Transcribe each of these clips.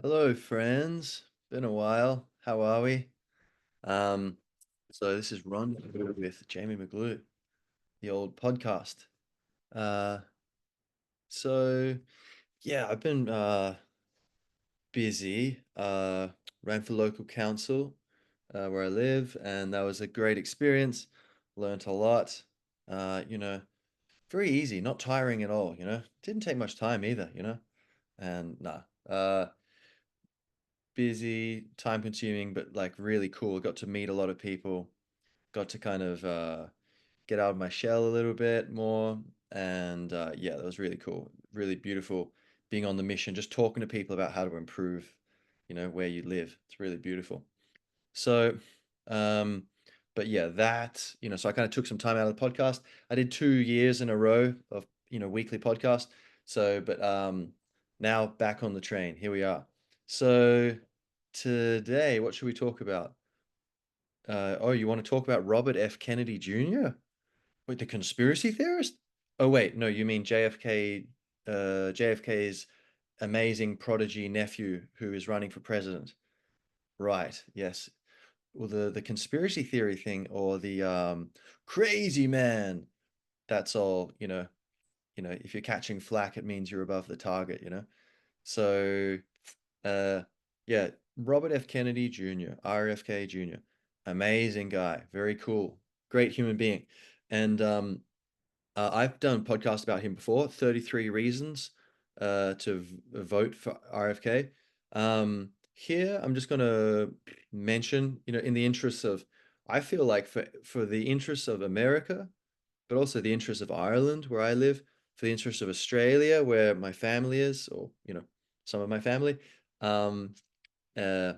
Hello, friends. Been a while. How are we? Um, so this is Ron with Jamie McGlue, the old podcast. Uh, so yeah, I've been busy. Ran for local council where I live, and that was a great experience. Learned a lot. Uh, you know, Very easy, not tiring at all. Didn't take much time either. And nah. Busy, time consuming, but like really cool. Got to meet a lot of people, got to kind of get out of my shell a little bit more. And yeah, that was really cool, really beautiful being on the mission, just talking to people about how to improve, where you live. It's really beautiful. So, um, but yeah, so I kind of took some time out of the podcast. I did 2 years in a row of, weekly podcast. So, but now back on the train. Here we are. So today, what should we talk about? Oh, you want to talk about Robert F. Kennedy Jr.? Wait, the conspiracy theorist? Oh, wait, no, you mean JFK, JFK's amazing prodigy nephew who is running for president. Right, yes. Well, the conspiracy theory thing or the crazy man, that's all, if you're catching flack, it means you're above the target. So, uh, yeah, Robert F. Kennedy Jr., RFK Jr., amazing guy, very cool, great human being. And I've done a podcast about him before, 33 Reasons to vote for RFK. Here, I'm just going to mention, in the interests of, I feel like for the interests of America, but also the interests of Ireland, where I live, for the interests of Australia, where my family is, or, some of my family, um, uh,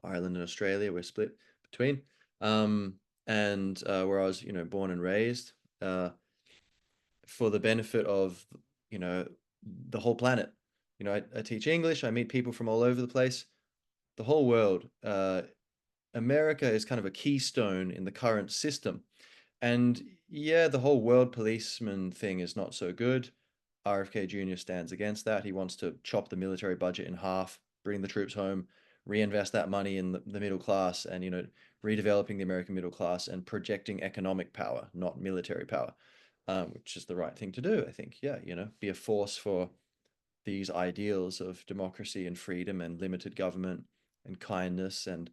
Ireland and Australia, we're split between, um, and where I was, born and raised. For the benefit of, you know, the whole planet. I teach English, I meet people from all over the place, the whole world. America is kind of a keystone in the current system. And yeah, the whole world policeman thing is not so good. RFK Jr. stands against that. He wants to chop the military budget in half, bring the troops home, reinvest that money in the middle class, and redeveloping the American middle class and projecting economic power, not military power, which is the right thing to do, I think. Yeah, be a force for these ideals of democracy and freedom and limited government and kindness and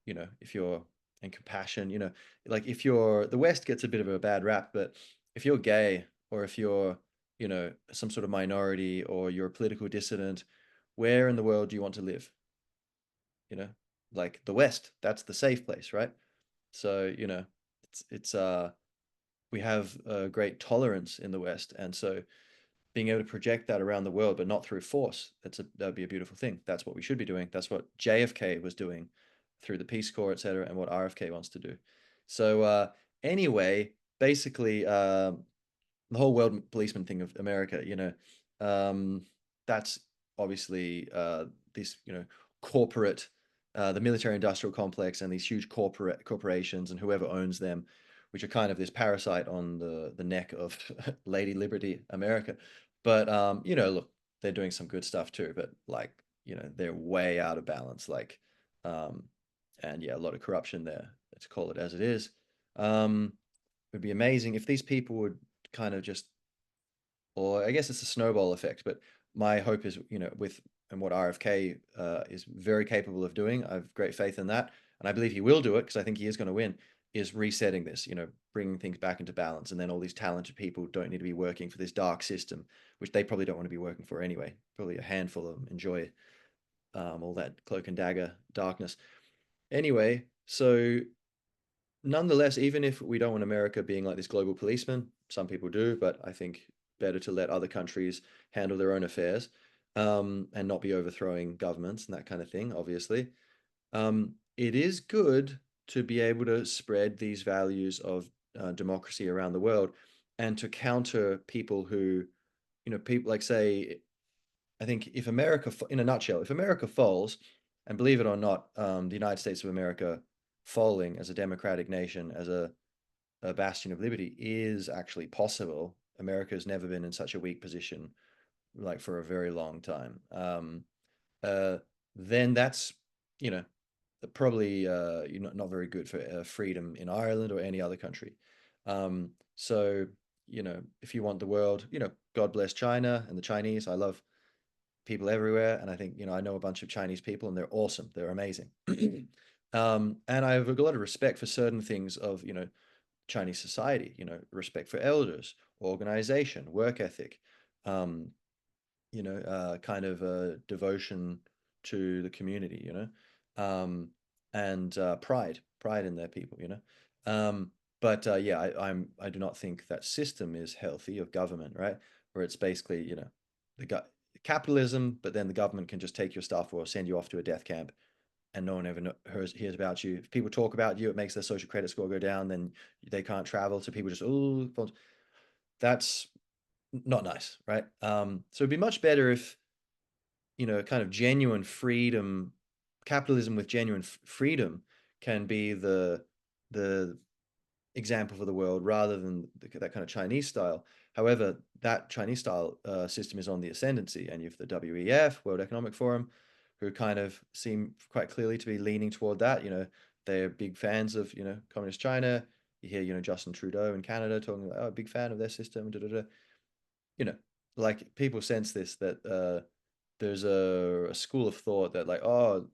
if you're and compassion, like if you're the West gets a bit of a bad rap, but if you're gay or if you're, some sort of minority or you're a political dissident, where in the world do you want to live? You know, like the West, that's the safe place, right? So, it's we have a great tolerance in the West, and so being able to project that around the world, but not through force, that'd be a beautiful thing. That's what we should be doing. That's what JFK was doing through the Peace Corps, etc., and what RFK wants to do. So anyway, basically, the whole world policeman thing of America, um, that's obviously this, corporate, the military industrial complex and these huge corporations and whoever owns them, which are kind of this parasite on the neck of Lady Liberty America. But look, they're doing some good stuff too, but like, they're way out of balance. Like, um, and yeah, a lot of corruption there. Let's call it as it is. It would be amazing if these people would kind of just, or I guess it's a snowball effect, but my hope is, with and what RFK is very capable of doing, I have great faith in that, and I believe he will do it because I think he is going to win, is resetting this, bringing things back into balance, and then all these talented people don't need to be working for this dark system, which they probably don't want to be working for anyway. Probably a handful of them enjoy all that cloak and dagger darkness. Anyway, so nonetheless, even if we don't want America being like this global policeman, some people do, but I think better to let other countries handle their own affairs and not be overthrowing governments and that kind of thing, obviously. It is good to be able to spread these values of democracy around the world and to counter people who, people like say, I think if America, in a nutshell, if America falls, and believe it or not, the United States of America falling as a democratic nation, as a bastion of liberty, is actually possible. America has never been in such a weak position, like for a very long time. Uh, then that's, you know, probably you're not very good for freedom in Ireland or any other country. So, if you want the world, God bless China and the Chinese. I love people everywhere, and I think, I know a bunch of Chinese people, and they're awesome. They're amazing. And I have a lot of respect for certain things of, Chinese society, respect for elders, organization, work ethic, um, kind of a devotion to the community, and pride in their people, But yeah, I do not think that system is healthy of government, right? Where it's basically, the go capitalism, but then the government can just take your stuff or send you off to a death camp, and no one ever hears about you. If people talk about you, it makes their social credit score go down. Then they can't travel. So people just, oh, that's not nice, right? So it'd be much better if, kind of genuine freedom, capitalism with genuine freedom can be the example for the world rather than that kind of Chinese style. However, that Chinese style system is on the ascendancy, and you have the WEF, World Economic Forum, who kind of seem quite clearly to be leaning toward that. They're big fans of, communist China. You hear, Justin Trudeau in Canada talking about, oh, big fan of their system, da, da, da. You know, like people sense this, that there's a school of thought that, like, oh,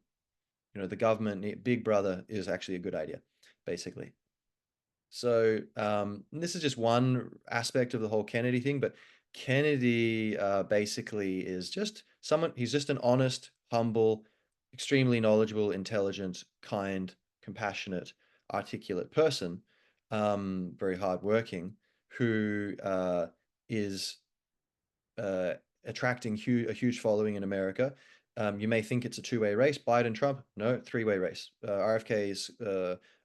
the government, Big Brother is actually a good idea, basically. So this is just one aspect of the whole Kennedy thing, but Kennedy basically is just someone, he's just an honest, humble, extremely knowledgeable, intelligent, kind, compassionate, articulate person, very hardworking, who is uh, attracting a huge following in America. You may think it's a two-way race, Biden, Trump. No, three-way race. RFK's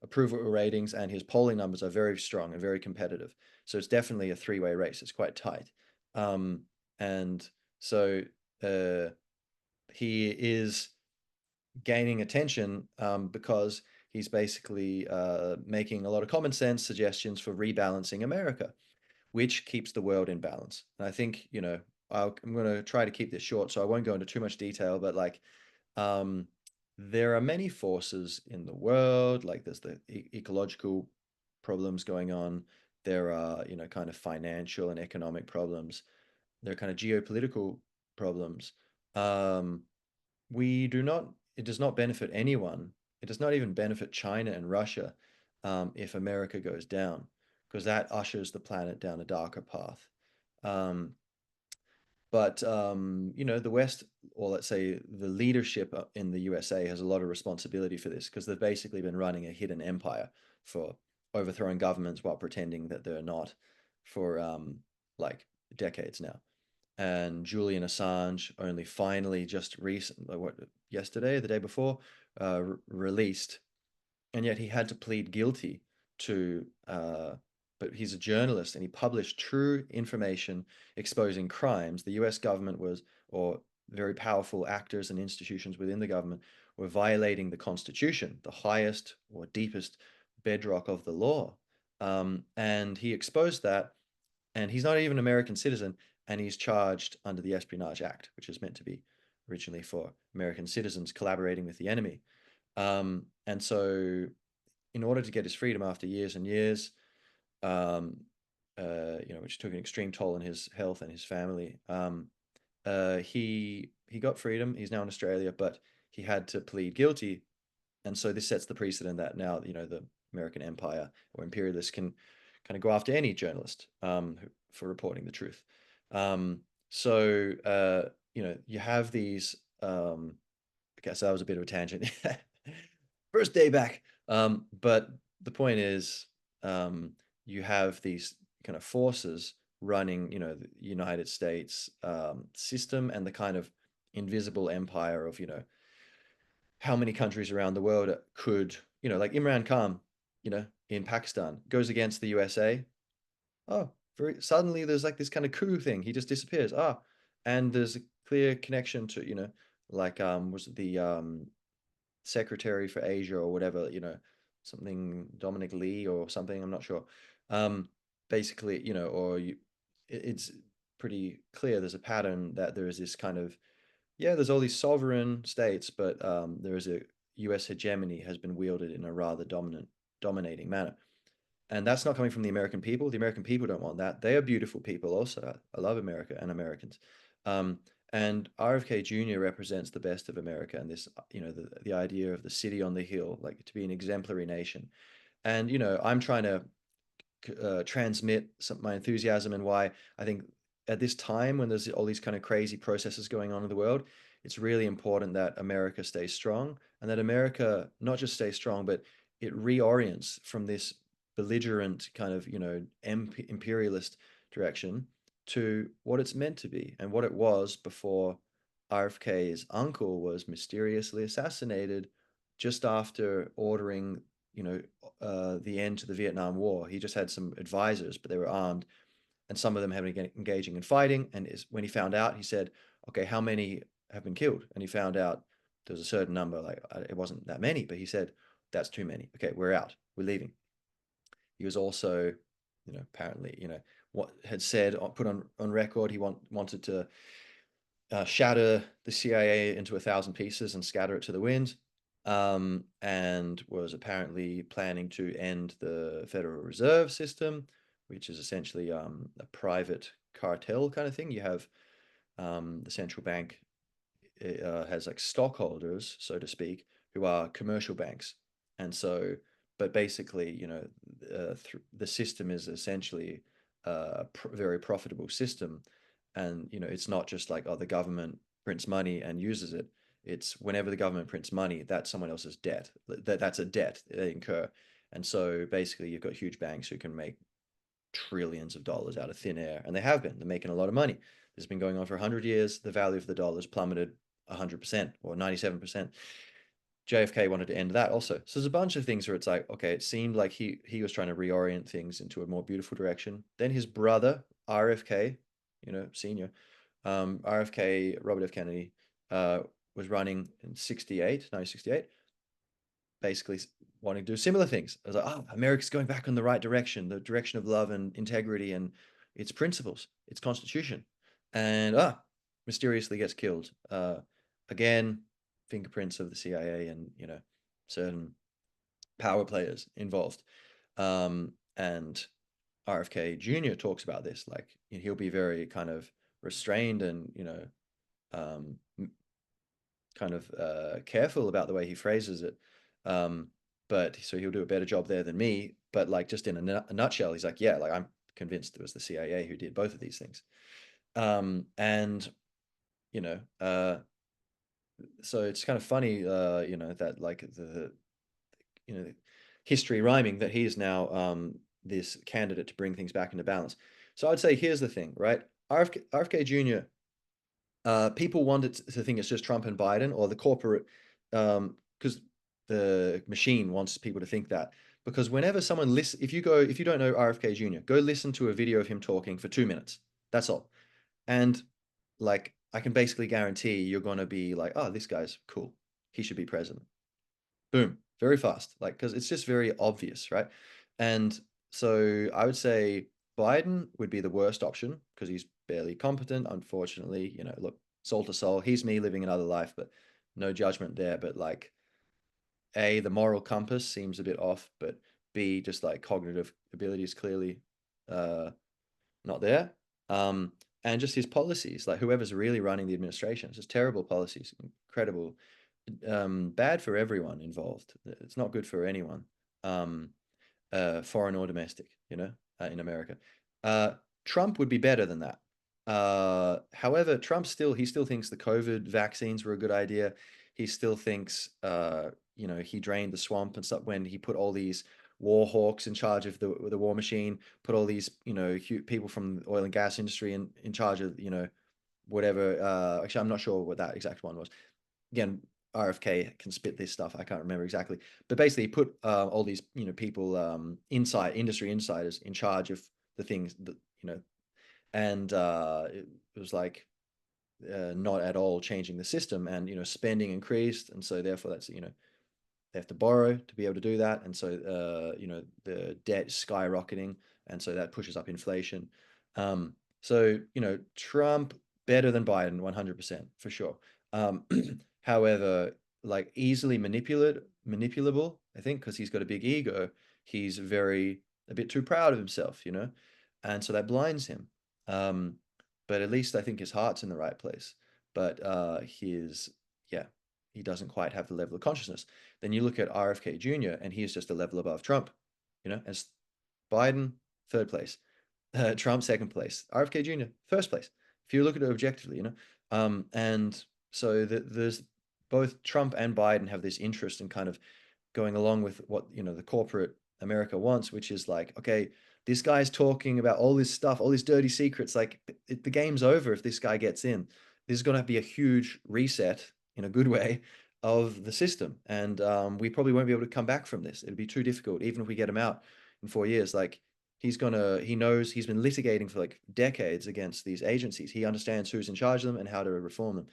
approval ratings and his polling numbers are very strong and very competitive. So it's definitely a three-way race. It's quite tight. And so uh, he is gaining attention because he's basically making a lot of common sense suggestions for rebalancing America, which keeps the world in balance. And I think, I'm going to try to keep this short, so I won't go into too much detail, but like, um, there are many forces in the world, like there's the ecological problems going on. There are, kind of financial and economic problems. There are kind of geopolitical problems. Um, it does not benefit anyone. It does not even benefit China and Russia if America goes down, because that ushers the planet down a darker path. Um, but the West, or let's say the leadership in the USA, has a lot of responsibility for this, because they've basically been running a hidden empire for overthrowing governments while pretending that they're not for like decades now. And Julian Assange only finally just recently, what, yesterday, the day before, released, and yet he had to plead guilty to, but he's a journalist and he published true information exposing crimes. The US government was, or very powerful actors and institutions within the government, were violating the Constitution, the highest or deepest bedrock of the law. And he exposed that, and he's not even an American citizen, and he's charged under the Espionage Act, which is meant to be originally for American citizens collaborating with the enemy. And so, in order to get his freedom after years and years, um, which took an extreme toll on his health and his family, he got freedom. He's now in Australia, but he had to plead guilty, and so this sets the precedent that now, the American empire or imperialists can kind of go after any journalist for reporting the truth. Um, so you have these. I guess that was a bit of a tangent. First day back. But the point is, you have these kind of forces running, the United States system, and the kind of invisible empire of, how many countries around the world could, like Imran Khan, in Pakistan, goes against the USA. Oh, very suddenly there's like this kind of coup thing. He just disappears. And there's a clear connection to, like was it the secretary for Asia or whatever, something Dominic Lee or something, I'm not sure. Um, Basically, or it's pretty clear there's a pattern that there is this kind of, Yeah, there's all these sovereign states, but there is a US hegemony has been wielded in a rather dominating manner. And that's not coming from the American people. The American people don't want that. They are beautiful people also. I love America and Americans. Um, and RFK Jr. represents the best of America and this, the idea of the city on the hill, like to be an exemplary nation. And, I'm trying to transmit my enthusiasm and why I think at this time when there's all these kind of crazy processes going on in the world, it's really important that America stays strong and that America not just stays strong, but it reorients from this belligerent kind of, imperialist direction to what it's meant to be and what it was before RFK's uncle was mysteriously assassinated just after ordering the end to the Vietnam War. He just had some advisors, but they were armed, and some of them had been engaging in fighting. And when he found out, he said, "Okay, how many have been killed?" And he found out there was a certain number. Like it wasn't that many, but he said, "That's too many. Okay, we're out. We're leaving." He was also, apparently, what had said put on record he wanted to shatter the CIA into 1,000 pieces and scatter it to the wind, and was apparently planning to end the Federal Reserve System, which is essentially a private cartel kind of thing. You have the central bank has like stockholders, so to speak, who are commercial banks, and so, but basically, the system is essentially a very profitable system, and it's not just like, oh, the government prints money and uses it. It's whenever the government prints money, that's someone else's debt. That's a debt they incur, and so basically, you've got huge banks who can make trillions of dollars out of thin air, and they have been. They're making a lot of money. This has been going on for 100 years. The value of the dollar has plummeted 100% or 97%. JFK wanted to end that also. So there's a bunch of things where it's like, okay, it seemed like he was trying to reorient things into a more beautiful direction. Then his brother, RFK, senior, RFK, Robert F. Kennedy, uh, was running in 1968, basically wanting to do similar things. I was like, oh, America's going back in the right direction, the direction of love and integrity and its principles, its constitution. And mysteriously gets killed. Again, fingerprints of the CIA and, certain power players involved. And RFK Jr. talks about this, like he'll be very kind of restrained and, um, kind of careful about the way he phrases it. Um, but so he'll do a better job there than me. But like just in a nutshell, he's like, yeah, like I'm convinced it was the CIA who did both of these things. And you know, so it's kind of funny, that like you know, history rhyming that he is now this candidate to bring things back into balance. So I'd say here's the thing, right? RFK Jr. People want it to think it's just Trump and Biden or the corporate, because the machine wants people to think that. Because whenever someone listen, if you don't know RFK Jr., go listen to a video of him talking for 2 minutes. That's all. And like, I can basically guarantee you're going to be like, oh, this guy's cool. He should be president. Boom, very fast. Like, because it's just very obvious, right? And so I would say Biden would be the worst option because he's barely competent, unfortunately. Look, soul to soul, he's me living another life, but no judgment there. But like, A, the moral compass seems a bit off, but B, just like cognitive abilities clearly uh, not there. Um, and just his policies, like whoever's really running the administration, it's just terrible policies, incredible, bad for everyone involved. It's not good for anyone, um, foreign or domestic, in America. Uh, Trump would be better than that. However, he still thinks the COVID vaccines were a good idea. He still thinks, he drained the swamp and stuff when he put all these war hawks in charge of the war machine, put all these, people from the oil and gas industry in charge of, whatever. Actually, I'm not sure what that exact one was. Again, RFK can spit this stuff. I can't remember exactly, but basically, he put all these, people, industry insiders in charge of the things that, and it was like not at all changing the system, and spending increased, and so therefore that's they have to borrow to be able to do that, and so the debt skyrocketing, and so that pushes up inflation. So Trump better than Biden 100% for sure. Um, however, like easily manipulable, I think, because he's got a big ego. He's very a bit too proud of himself, you know, and so that blinds him. Um, but at least I think his heart's in the right place. But his yeah, he doesn't quite have the level of consciousness. Then you look at RFK Jr. and he's just a level above Trump, you know, as Biden third place, Trump second place, RFK Jr. first place. If you look at it objectively, you know, and so there's both Trump and Biden have this interest in kind of going along with what the corporate America wants, which is like, okay, this guy's talking about all this stuff, all these dirty secrets. Like the game's over if this guy gets in. This is going to be a huge reset in a good way of the system, and we probably won't be able to come back from this. It'd be too difficult, even if we get him out in 4 years. Like he knows he's been litigating for like decades against these agencies. He understands who's in charge of them and how to reform them.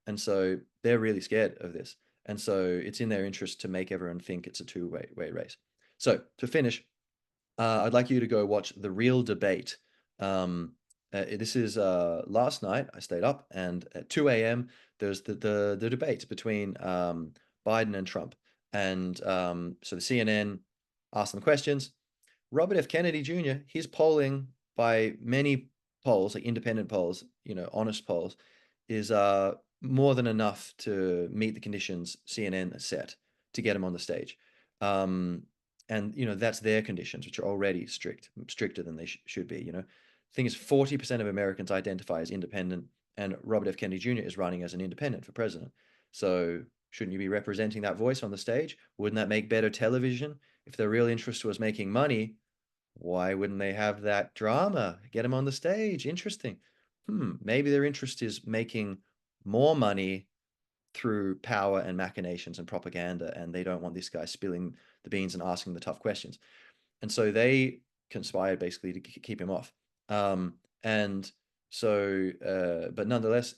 And so they're really scared of this. And so it's in their interest to make everyone think it's a two-way race. So to finish, I'd like you to go watch The Real Debate. This is last night. I stayed up, and at 2 a.m. there's the debate between Biden and Trump. And so the CNN asked them questions. Robert F. Kennedy Jr., he's polling by many polls, like independent polls, honest polls, is more than enough to meet the conditions CNN has set to get him on the stage. Um, and that's their conditions, which are already stricter than they should be. The thing is, 40% of Americans identify as independent, and Robert F. Kennedy Jr. is running as an independent for president. So shouldn't you be representing that voice on the stage? Wouldn't that make better television? If their real interest was making money, why wouldn't they have that drama? Get him on the stage. Interesting. Maybe their interest is making more money through power and machinations and propaganda, and they don't want this guy spilling the beans and asking the tough questions. And so they conspired basically to keep him off. And so, but nonetheless,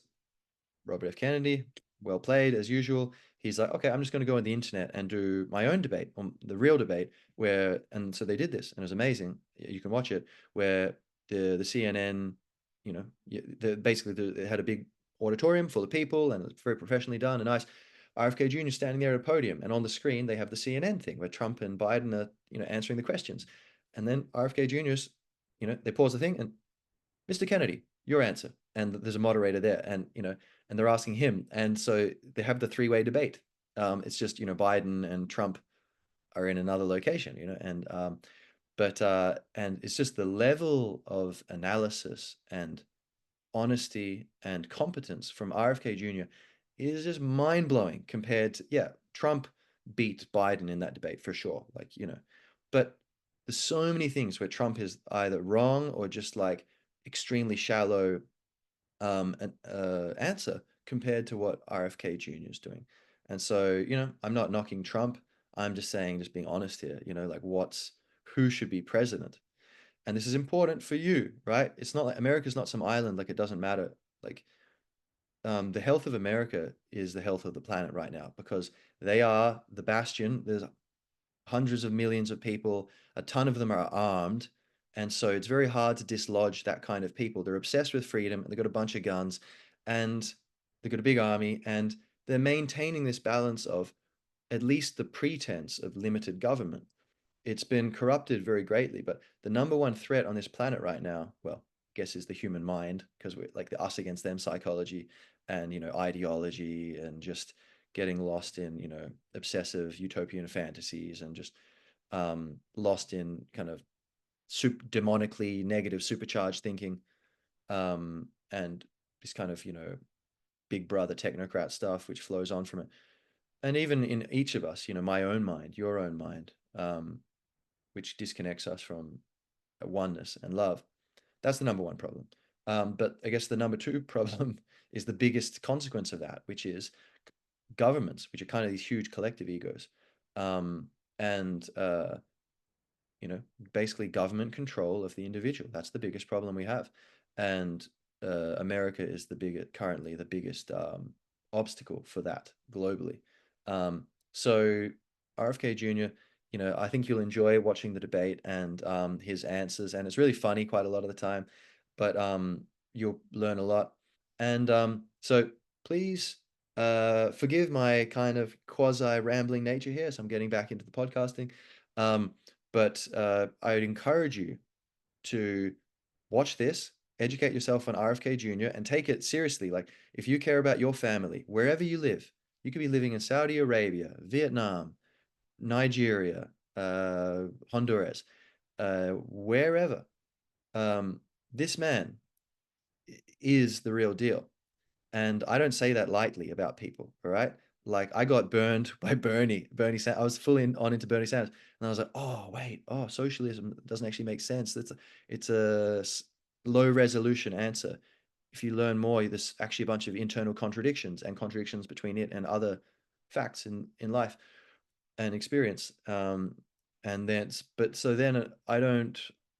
Robert F. Kennedy, well played as usual. He's like, okay, I'm just going to go on the internet and do my own debate, on the real debate, and so they did this, and it was amazing. You can watch it, where the CNN, basically they had a big auditorium full of people, and it was very professionally done and nice. RFK Jr. standing there at a podium, and on the screen they have the CNN thing where Trump and Biden are, answering the questions, and then RFK Jr.'s, they pause the thing and Mr. Kennedy, your answer. And there's a moderator there, and they're asking him. And so they have the three-way debate. It's just, Biden and Trump are in another location, and it's just the level of analysis and honesty and competence from RFK Jr. is just mind-blowing compared to, yeah, Trump beat Biden in that debate for sure. Like, but there's so many things where Trump is either wrong or just like extremely shallow answer compared to what RFK Jr. is doing. And so, I'm not knocking Trump. I'm just saying, just being honest here, like who should be president? And this is important for you, right? It's not like America's not some island, like it doesn't matter. Like, the health of America is the health of the planet right now because they are the bastion. There's hundreds of millions of people, a ton of them are armed. And so it's very hard to dislodge that kind of people. They're obsessed with freedom, and they've got a bunch of guns, and they've got a big army, and they're maintaining this balance of at least the pretense of limited government. It's been corrupted very greatly, but the number one threat on this planet right now, well, I guess is the human mind, because we're like the us against them psychology and, ideology and just getting lost in, obsessive utopian fantasies and just lost in kind of demonically negative supercharged thinking, and this kind of, big brother technocrat stuff, which flows on from it. And even in each of us, my own mind, your own mind, which disconnects us from oneness and love. That's the number one problem. But I guess the number two problem is the biggest consequence of that, which is governments, which are kind of these huge collective egos. And you know, basically government control of the individual. That's the biggest problem we have. And America is currently the biggest obstacle for that globally. So RFK Jr., I think you'll enjoy watching the debate and his answers, and it's really funny quite a lot of the time, but you'll learn a lot. And so please Forgive my kind of quasi rambling nature here, so I'm getting back into the podcasting. Um, but I would encourage you to watch this, educate yourself on RFK Jr., and take it seriously. Like, if you care about your family, wherever you live, you could be living in Saudi Arabia, Vietnam, Nigeria, Honduras, wherever. Um, this man is the real deal. And I don't say that lightly about people, all right? Like I got burned by Bernie Sanders. I was fully on into Bernie Sanders, and I was like, oh wait, oh socialism doesn't actually make sense. It's a low resolution answer. If you learn more, there's actually a bunch of internal contradictions and contradictions between it and other facts in life and experience. And then, but so then I don't.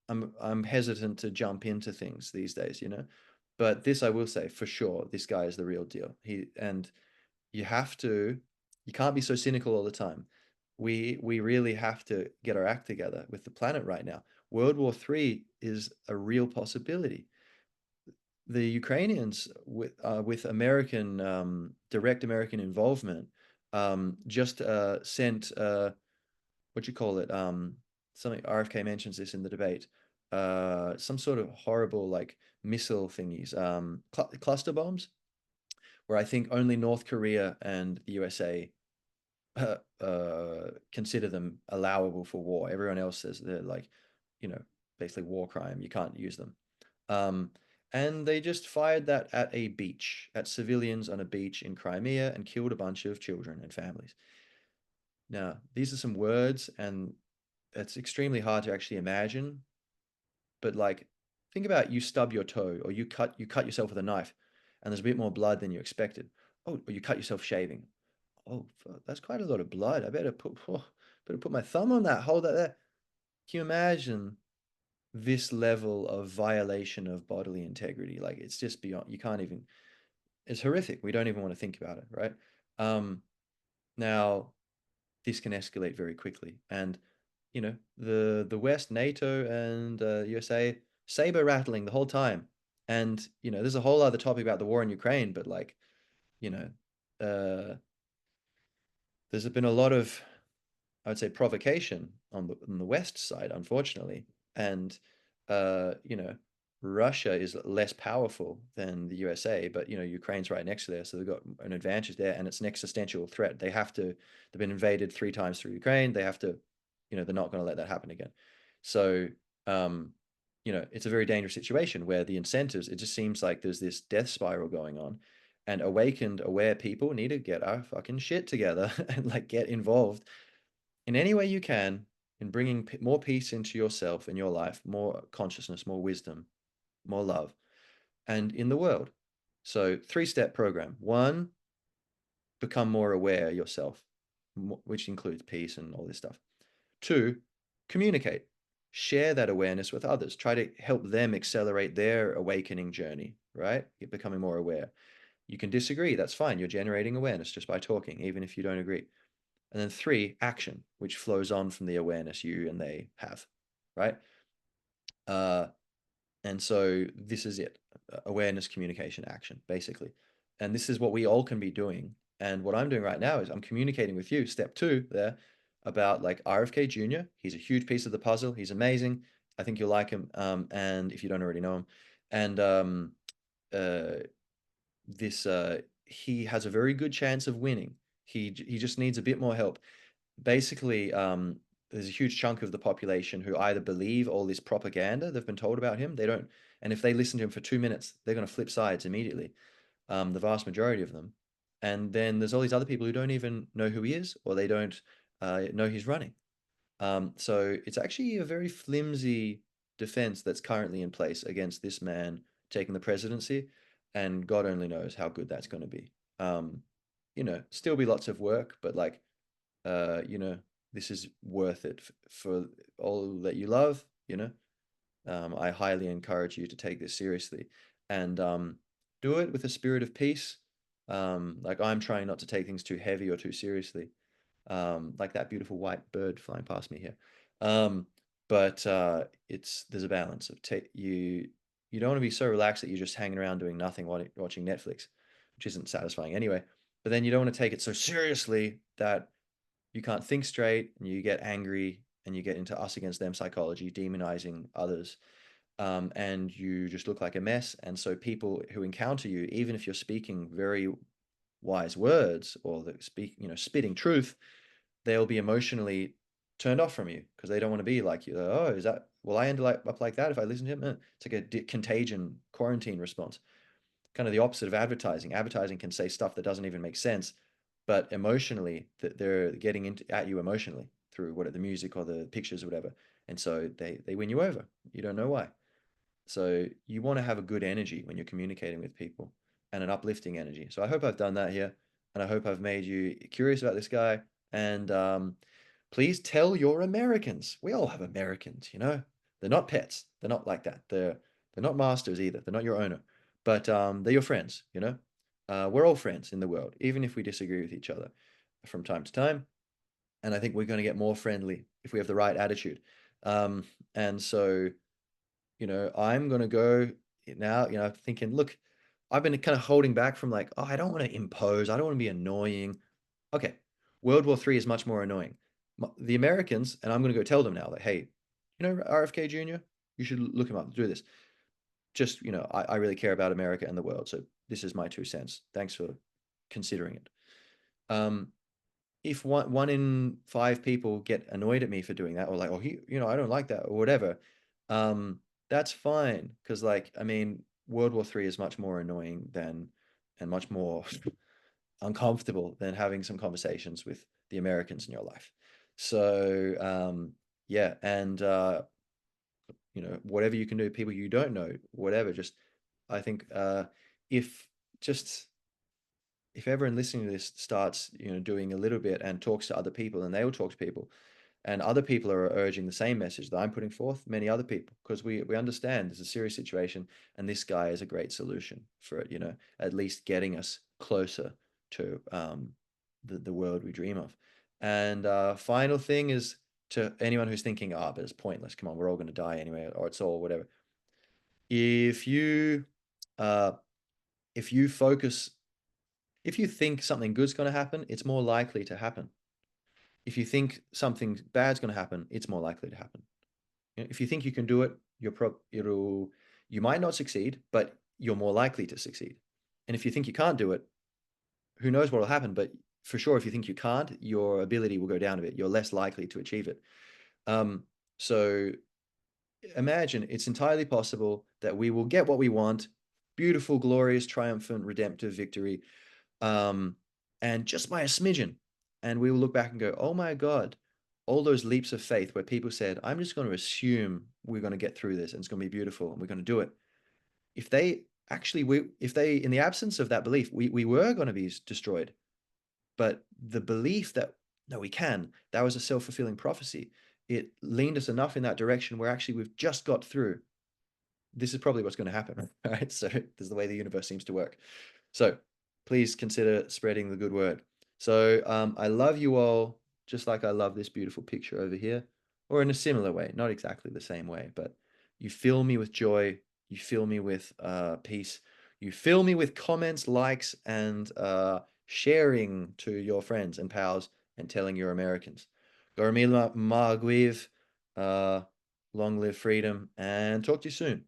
I'm hesitant to jump into things these days, you know. But this I will say for sure, this guy is the real deal. And you have to, you can't be so cynical all the time. We really have to get our act together with the planet right now. World War III is a real possibility. The Ukrainians with American direct American involvement just sent what you call it something RFK mentions this in the debate, some sort of horrible like missile thingies, cluster bombs, where I think only North Korea and the USA consider them allowable for war. Everyone else says they're like, you know, basically war crime. You can't use them. Um, and they just fired that at a beach, at civilians on a beach in Crimea, and killed a bunch of children and families. Now, these are some words, and it's extremely hard to actually imagine, but like, think about you stub your toe, or you cut yourself with a knife, and there's a bit more blood than you expected. Oh, or you cut yourself shaving. Oh, fuck, that's quite a lot of blood. I better put my thumb on that. Hold that there. Can you imagine this level of violation of bodily integrity? Like it's just beyond. You can't even. It's horrific. We don't even want to think about it, right? Um, Now this can escalate very quickly, and the West, NATO, and USA saber rattling the whole time. And there's a whole other topic about the war in Ukraine, but like you know, uh, there's been a lot of, I would say, provocation on the West side, unfortunately. And Russia is less powerful than the USA, but Ukraine's right next to there, so they've got an advantage there, and it's an existential threat. They've been invaded 3 times through Ukraine. They have to, they're not going to let that happen again. So, um, it's a very dangerous situation where the incentives, it just seems like there's this death spiral going on, and awakened, aware people need to get our fucking shit together and like get involved in any way you can in bringing more peace into yourself and your life, more consciousness, more wisdom, more love, and in the world. So, three-step program. One, become more aware yourself, which includes peace and all this stuff. Two, communicate. Share that awareness with others. Try to help them accelerate their awakening journey, right? You're becoming more aware. You can disagree. That's fine. You're generating awareness just by talking, even if you don't agree. And then three, action, which flows on from the awareness you and they have, right? Uh, and so this is it: awareness, communication, action, basically. And this is what we all can be doing. And what I'm doing right now is I'm communicating with you, step two there, about like RFK Jr. He's a huge piece of the puzzle. He's amazing. I think you'll like him. And if you don't already know him, and uh, this he has a very good chance of winning. He just needs a bit more help. Basically, there's a huge chunk of the population who either believe all this propaganda they've been told about him. They don't, and if they listen to him for 2 minutes, they're going to flip sides immediately. The vast majority of them. And then there's all these other people who don't even know who he is, or they don't know he's running. So it's actually a very flimsy defense that's currently in place against this man taking the presidency, and God only knows how good that's going to be. Still be lots of work, but like, uh, you know, this is worth it for all that you love. I highly encourage you to take this seriously and do it with a spirit of peace. Like I'm trying not to take things too heavy or too seriously, like that beautiful white bird flying past me here. Um, but it's there's a balance of you don't want to be so relaxed that you're just hanging around doing nothing while watching Netflix, which isn't satisfying anyway. but then you don't want to take it so seriously that you can't think straight and you get angry and you get into us against them psychology, demonizing others, and you just look like a mess. And so people who encounter you, even if you're speaking very wise words or spitting truth, they'll be emotionally turned off from you because they don't want to be like you. Oh, is that, will I end up like that if I listen to him? It's like a contagion quarantine response, kind of the opposite of advertising. Advertising can say stuff that doesn't even make sense, but emotionally, that they're getting into at you emotionally through what the music or the pictures or whatever, and so they win you over. You don't know why. So you want to have a good energy when you're communicating with people and an uplifting energy. So I hope I've done that here, and I hope I've made you curious about this guy. And please tell your Americans. We all have Americans, you know. They're not pets. They're not like that. They're not masters either. They're not your owner, but they're your friends. You know, we're all friends in the world, even if we disagree with each other from time to time. And I think we're going to get more friendly if we have the right attitude. Um, and so I'm going to go now, thinking, look, I've been kind of holding back from like, oh, I don't want to impose. I don't want to be annoying. Okay. World War III is much more annoying. The Americans, and I'm going to go tell them now that, hey, RFK Jr., you should look him up, do this. Just, I really care about America and the world. So this is my 2 cents. Thanks for considering it. Um, if one in five people get annoyed at me for doing that, or like, oh, I don't like that, or whatever, um, that's fine. Because, like, I mean, World War III is much more annoying than, and much more uncomfortable than having some conversations with the Americans in your life. So, yeah, and whatever you can do, people you don't know, whatever, just I think if just if everyone listening to this starts, doing a little bit and talks to other people, and they will talk to people, and other people are urging the same message that I'm putting forth, many other people, because we understand there's a serious situation, and this guy is a great solution for it. At least getting us closer to the world we dream of. And final thing is to anyone who's thinking, ah, but it's pointless. Come on, we're all going to die anyway, or it's all whatever. If you uh, if you focus if you think something good's going to happen, it's more likely to happen. If you think something bad's going to happen, it's more likely to happen. If you think you can do it, you might not succeed, but you're more likely to succeed. And if you think you can't do it, who knows what will happen? But for sure, if you think you can't, your ability will go down a bit. You're less likely to achieve it. Um, so imagine it's entirely possible that we will get what we want: beautiful, glorious, triumphant, redemptive victory, um, and just by a smidgen. And we will look back and go, oh my God, all those leaps of faith where people said, I'm just going to assume we're going to get through this and it's going to be beautiful and we're going to do it. If they in the absence of that belief, we were going to be destroyed. But the belief that, no, we can, that was a self-fulfilling prophecy. It leaned us enough in that direction where actually we've just got through. This is probably what's going to happen, right? So this is the way the universe seems to work. So please consider spreading the good word. So I love you all, just like I love this beautiful picture over here, or in a similar way, not exactly the same way, but you fill me with joy, you fill me with peace, you fill me with comments, likes, and sharing to your friends and pals and telling your Americans. Gormila Marguiv, long live freedom, and talk to you soon.